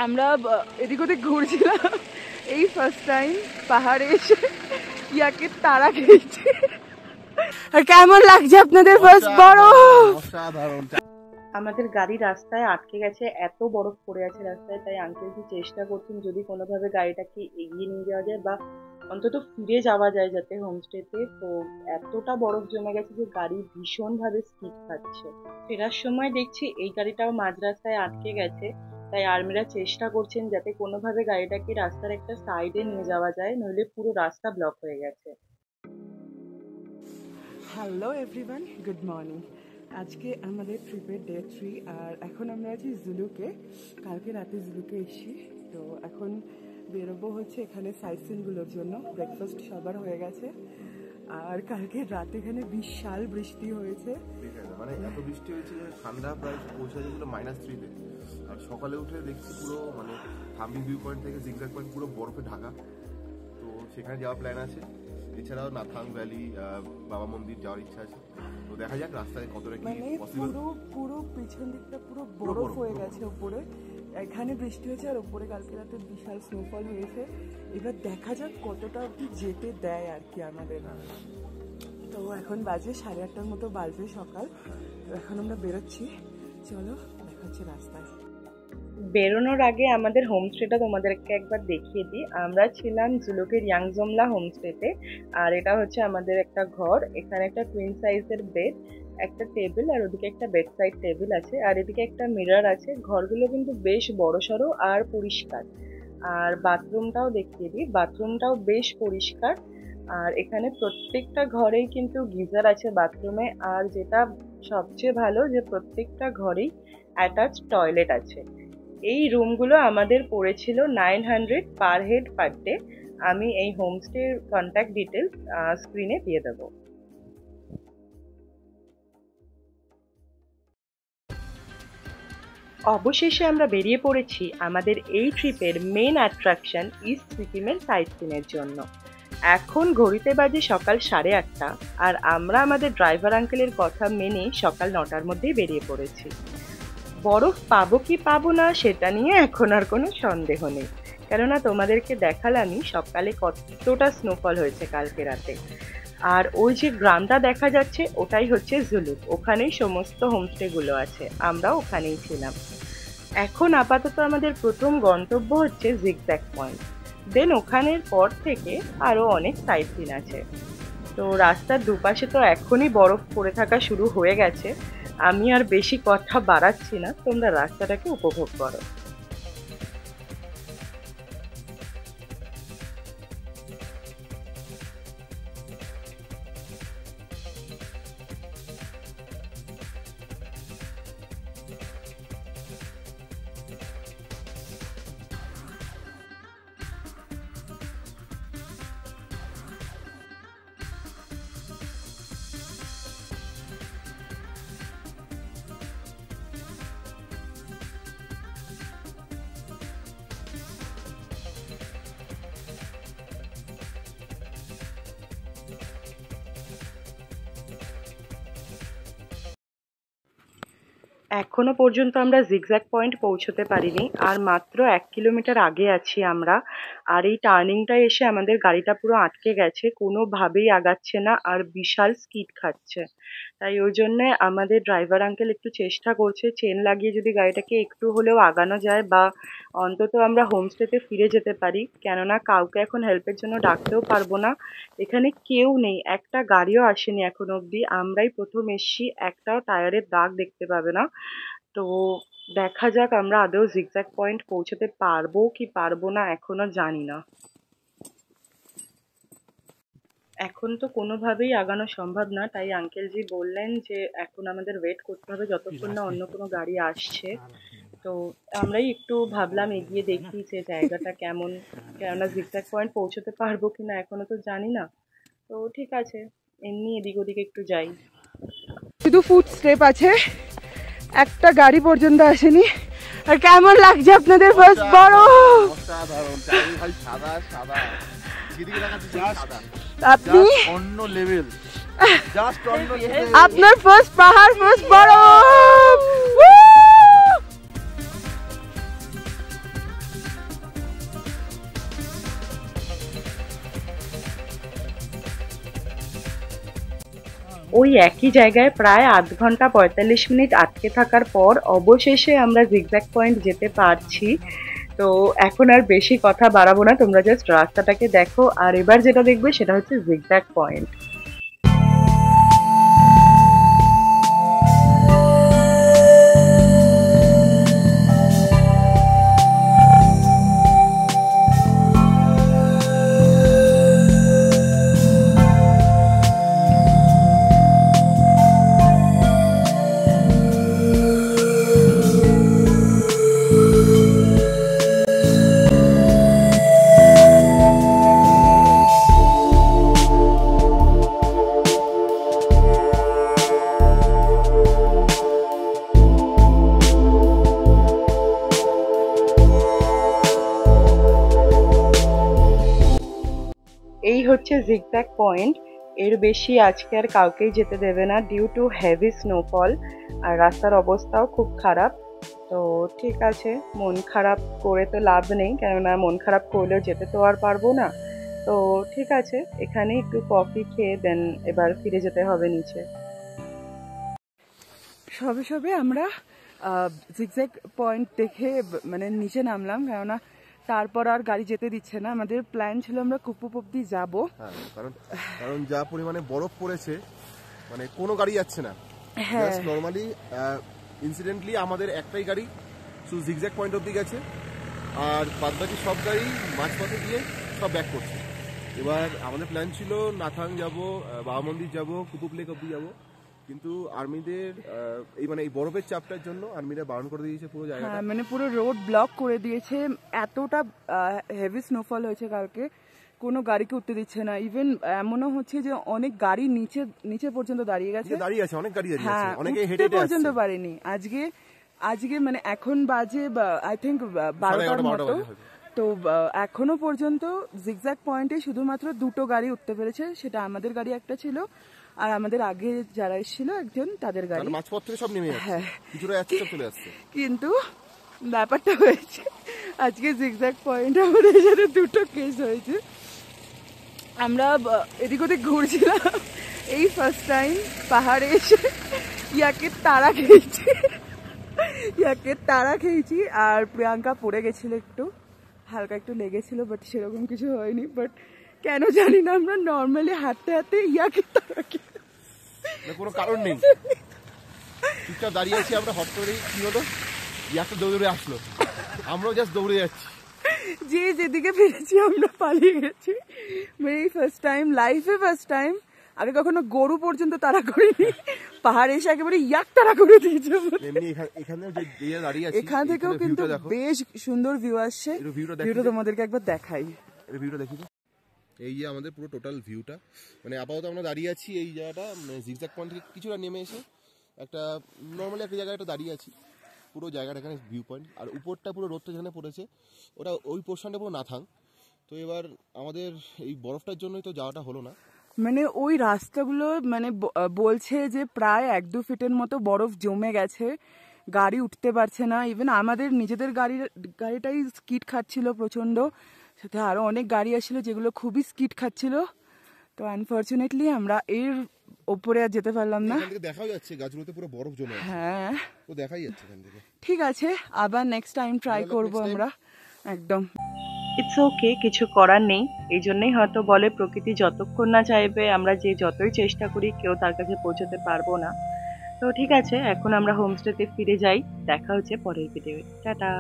আমরা এদিক ওদিক ঘুরছিলাম, এই ফার্স্ট টাইম পাহাড়ে এসে ইয়াকে তারা খেয়েছি। আর কেমন লাগছে আপনাদের ফার্স্ট বরফ? আমাদের গাড়ি রাস্তায় আটকে গেছে, এত বরফ পড়ে আছে রাস্তায়, তাই আঙ্কেল কি চেষ্টা করছেন যদি কোনোভাবে গাড়িটাকে এগিয়ে নিয়ে যাওয়া যায় বা অন্তত ফিরে যাওয়া যায় যাতে হোমস্টেতে। তো এতটা বরফ জমে গেছে যে গাড়ি ভীষণভাবে স্কিড খাচ্ছে। ফেরার সময় দেখছি এই গাড়িটাও মাঝ রাস্তায় আটকে গেছে, তাই আর্মিরা চেষ্টা করছেন যাতে কোনোভাবে গাড়িটাকে রাস্তার একটা সাইডে নিয়ে যাওয়া যায়, নইলে পুরো রাস্তা ব্লক হয়ে গেছে। Hello everyone, good morning. আজকে আমাদের ট্রিপের ডে 3 আর এখন আমরা আছি জুলুকে। কালকে রাতে জুলুকে এসেছি, তো এখন বেরোবো হচ্ছে এখানে সাইট সিনগুলোর জন্য। ব্রেকফাস্ট সবার হয়ে গেছে আর কালকে রাতে এখানে বিশাল বৃষ্টি হয়েছে, মানে এত বৃষ্টি হয়েছে যে ঠান্ডা প্রায় পৌঁছে গেছিল -3-তে। আর সকালে উঠে দেখছি পুরো মানে থাম্বি ভিউ পয়েন্ট থেকে জিগজ্যাগ পয়েন্ট পুরো বরফে ঢাকা। তো সেখানে যাওয়ার প্ল্যান আছে। এছাড়াও নাথাং ভ্যালি, বাবা মন্দির যাওয়ার ইচ্ছা আছে। তো দেখা যাক রাস্তায় কতটা কি পসিবল। পুরো পিছন দিকটা পুরো বরফ হয়ে গেছে উপরে, এখানে বৃষ্টি হয়েছে আর উপরে কালকে রাতে বিশাল স্নোফল হয়েছে। এবার দেখা যাক কতটা অব্দি যেতে দেয় আর কি আমাদের। তো এখন বাজে 8:30টার মতো বাজে সকাল। এখন আমরা বেরোচ্ছি, চলো দেখা হচ্ছে রাস্তায়। বেরোনোর আগে আমাদের হোমস্টেটা তোমাদেরকে একবার দেখিয়ে দিই। আমরা ছিলাম জুলুকের ইয়াংজমলা হোমস্টেতে, আর এটা হচ্ছে আমাদের একটা ঘর। এখানে একটা টুইন সাইজের বেড, একটা টেবিল, আর ওদিকে একটা বেড সাইড টেবিল আছে, আর এদিকে একটা মিরর আছে। ঘরগুলো কিন্তু বেশ বড়সড় আর পরিষ্কার। আর বাথরুমটাও দেখিয়ে দিই, বাথরুমটাও বেশ পরিষ্কার। আর এখানে প্রত্যেকটা ঘরেই কিন্তু গিজার আছে বাথরুমে, আর যেটা সবচেয়ে ভালো যে প্রত্যেকটা ঘরেই অ্যাটাচ টয়লেট আছে। এই রুমগুলো আমাদের পড়েছিল 900 পার হেড পার ডে। আমি এই হোমস্টের কন্ট্যাক্ট ডিটেলস স্ক্রিনে দিয়ে দেব। অবশেষে আমরা বেরিয়ে পড়েছি আমাদের এই ট্রিপের মেন অ্যাট্রাকশন ইস্ট সিকিমের সাইট সিনের জন্য। এখন ঘড়িতে বাজে সকাল 8:30, আর আমরা আমাদের ড্রাইভার আঙ্কেলের কথা মেনে সকাল 9টার মধ্যেই বেরিয়ে পড়েছি। বরফ পাবো কি পাবো না সেটা নিয়ে এখন আর কোনো সন্দেহ নেই, কেননা তোমাদেরকে দেখালামই সকালে কতটা স্নোফল হয়েছে কালকে রাতে। আর ওই যে গ্রামটা দেখা যাচ্ছে ওটাই হচ্ছে জুলুক, ওখানেই সমস্ত হোমস্টেগুলো আছে, আমরাও ওখানেই ছিলাম। এখন আপাতত আমাদের প্রথম গন্তব্য হচ্ছে জিগজ্যাগ পয়েন্ট, দেন ওখানের পর থেকে আরও অনেক সাইট সিন আছে। তো রাস্তার দুপাশে তো এখনই বরফ পড়ে থাকা শুরু হয়ে গেছে। আমি আর বেশি কথা বাড়াচ্ছি না, তোমরা রাস্তাটাকে উপভোগ করো। এখনো পর্যন্ত আমরা জিগজ্যাগ পয়েন্ট পৌঁছতে পারিনি, আর মাত্র 1 কিলোমিটার আগে আছি আমরা। আর এই টার্নিংটা এসে আমাদের গাড়িটা পুরো আটকে গেছে, কোনোভাবেই আগাচ্ছে না আর বিশাল স্কিড খাচ্ছে। তাই ওই জন্যে আমাদের ড্রাইভার আঙ্কেল একটু চেষ্টা করছে চেন লাগিয়ে যদি গাড়িটাকে একটু হলেও আগানো যায় বা অন্তত আমরা হোমস্টেতে ফিরে যেতে পারি, কেননা কাউকে এখন হেল্পের জন্য ডাকতেও পারবো না। এখানে কেউ নেই, একটা গাড়িও আসেনি এখন অবধি, আমরাই প্রথম এসছি, একটাও টায়ারের দাগ দেখতে পাবে না। তো দেখা যাক আমরা আদৌ জিগজ্যাগ পয়েন্ট পৌঁছতে পারবো কি পারবো না এখনো জানি না। এখন তো কোনোভাবেই আগানো সম্ভব না, তাই আঙ্কেলজি বললেন যে এখন আমাদের ওয়েট করতে হবে যতক্ষণ না অন্য কোনো গাড়ি আসছে। তো আমরাই একটু ভাবলাম এগিয়ে দেখি যে জায়গাটা কেমন, কেননা জিগজ্যাগ পয়েন্ট পৌঁছতে পারবো কিনা এখনো তো জানি না। তো ঠিক আছে, এমনি এদিক ওদিক একটু যাই। শুধু ফুট স্টেপ আছে, একটা গাড়ি পর্যন্ত আসেনি। আর কেমন লাগছে আপনাদের ফার্স্ট বরফ? আপনি অন্য লেভেল, জাস্ট অন্য লেভেল। আপনার ফার্স্ট পাহাড়, ফার্স্ট বরফ। ওই একই জায়গায় প্রায় ৮ ঘন্টা ৪৫ মিনিট আটকে থাকার পর অবশেষে আমরা জিগজ্যাগ পয়েন্ট যেতে পারছি। তো এখন আর বেশি কথা বাড়াবো না, তোমরা জাস্ট রাস্তাটাকে দেখো। আর এবার যেটা দেখবে সেটা হচ্ছে জিগজ্যাগ পয়েন্ট। এই হচ্ছে জিগজ্যাগ পয়েন্ট। এর বেশি আজকে আর কাউকেই যেতে দেবে না ডিউ টু হেভি স্নোফল, আর রাস্তার অবস্থাও খুব খারাপ। তো ঠিক আছে, মন খারাপ করে তো লাভ নেই, কেননা মন খারাপ করলেও যেতে তো আর পারবো না। তো ঠিক আছে, এখানে একটু কফি খেয়ে দেন এবার ফিরে যেতে হবে নিচে। সবে সবে আমরা জিগজ্যাগ পয়েন্ট দেখে মানে নিচে নামলাম, কেননা তারপর আর গাড়ি যেতে দিচ্ছে না। আমাদের প্ল্যান ছিল আমরা কুপুপ অব্দি যাবো। হ্যাঁ, কারণ যা পরিমাণে বরফ পড়েছে, মানে কোনো গাড়ি যাচ্ছে না। হ্যাঁ, নর্মালি ইনসিডেন্টলি আমাদের একটাই গাড়ি শুধু জিগজ্যাগ পয়েন্ট অব্দি গেছে, আর বাদবাকি সব গাড়ি মাঝপথে গিয়ে সব ব্যাক করছে। এবার আমাদের প্ল্যান ছিল নাথাং যাব, বাবা মন্দির যাব, কুতুব লেক অব্দি যাব, কিন্তু আর্মিদের এই বরফের চাপটার জন্য আর্মিরা বারণ করে দিয়েছে পুরো জায়গাটা। হ্যাঁ, মানে পুরো রোড ব্লক করে দিয়েছে। এতটা হেভি স্নোফল হয়েছে কালকে, কোনো গাড়িকে উঠতে দিচ্ছে না। ইভেন এমনও হচ্ছে যে অনেক গাড়ি নিচে নিচে পর্যন্ত দাঁড়িয়ে গেছে। দাঁড়িয়ে আছে, অনেক গাড়ি দাঁড়িয়ে আছে, হ্যাঁ, অনেকে উঠতে হেঁটে পর্যন্ত পারেনি। আজকে মানে এখন বাজে আই থিঙ্ক 12টার মতো। তো এখনো পর্যন্ত জিগজ্যাগ পয়েন্টে শুধুমাত্র 2টো গাড়ি উঠতে পেরেছে, সেটা আমাদের গাড়ি একটা ছিল, আর আমাদের আগে যারা এসেছিল একজন তাদের গাড়ি। মাঝপথ থেকে সব নেমে যাচ্ছে, কিছুটা যাচ্ছে, সব চলে আসছে। কিন্তু ব্যাপারটা হয়েছে আজকে জিগজ্যাগ পয়েন্টে আমাদের সাথে 2টো কেস হয়েছে। আমরা এদিক ওদিক ঘুরছিলাম, এই ফার্স্ট টাইম পাহাড়ে এসে ইয়াকে তারা খেয়েছি। আর প্রিয়াঙ্কা পড়ে গেছিল, হালকা একটু লেগেছিল, বাট সেরকম কিছু হয়নি। বাট কেন জানি না আমরা নর্মালি হাঁটতে হাঁটতে ইয়াকে তারা কোনো কারণ নেই, চুপচাপ দাঁড়িয়ে আছি আমরা, হট করে কি হলো, ইয়াকে দৌড়ে আসলো, আমরাও জাস্ট দৌড়ে যাচ্ছি, যে যেদিকে ফিরেছি আমরা পালিয়ে গেছি। মানে লাইফে ফার্স্ট টাইম, আগে কখনো গরু পর্যন্ত তাড়া করিনি, পাহাড়ে এসে একেবারে ইয়াক তাড়া করে দিয়েছে। এখান থেকেও কিন্তু বেশ সুন্দর ভিউ আসছে। ভিউটা তোমাদেরকে একবার দেখাই, ভিউটা দেখি। এই যে আমাদের পুরো টোটাল ভিউটা, মানে আপাতত আমরা দাঁড়িয়ে আছি এই জায়গাটা, মানে জিগজ্যাগ পয়েন্ট থেকে কিছুটা নেমে এসে একটা নর্মালি একটা জায়গায় একটা দাঁড়িয়ে আছি। পুরো জায়গাটা এখানে ভিউ পয়েন্ট, আর উপরটা পুরো রোদটা যেখানে পড়েছে ওটা ওই পোর্শনটা পুরো নাথাং। তো এবার আমাদের এই বরফটার জন্যই তো যাওয়াটা হলো না। মানে ওই রাস্তাগুলো মানে বলছে যে প্রায় 1-2 ফিটের মতো বরফ জমে গেছে, গাড়ি উঠতে পারছে না। ইভেন আমাদের নিজেদের গাড়িটাই স্কিড খাচ্ছিল প্রচণ্ড, সাথে আরও অনেক গাড়ি আসছিল যেগুলো খুবই স্কিড খাচ্ছিল। তো আনফর্চুনেটলি আমরা এর ওপরে আর যেতে পারলাম না। দেখাও যাচ্ছে গাছগুলোতে পুরো বরফ জমে আছে। হ্যাঁ, তো দেখাই যাচ্ছে এখান থেকে। ঠিক আছে, আবার নেক্সট টাইম ট্রাই করবো আমরা। একদম ইটস ওকে, কিছু করার নেই। এই জন্যই হয়তো বলে প্রকৃতি যতক্ষণ না চাইবে আমরা যতই চেষ্টা করি কেউ তার কাছে পৌঁছতে পারবো না। তো ঠিক আছে, এখন আমরা হোমস্টেতে ফিরে যাই। দেখা হচ্ছে পরের ভিডিওতে। টাটা।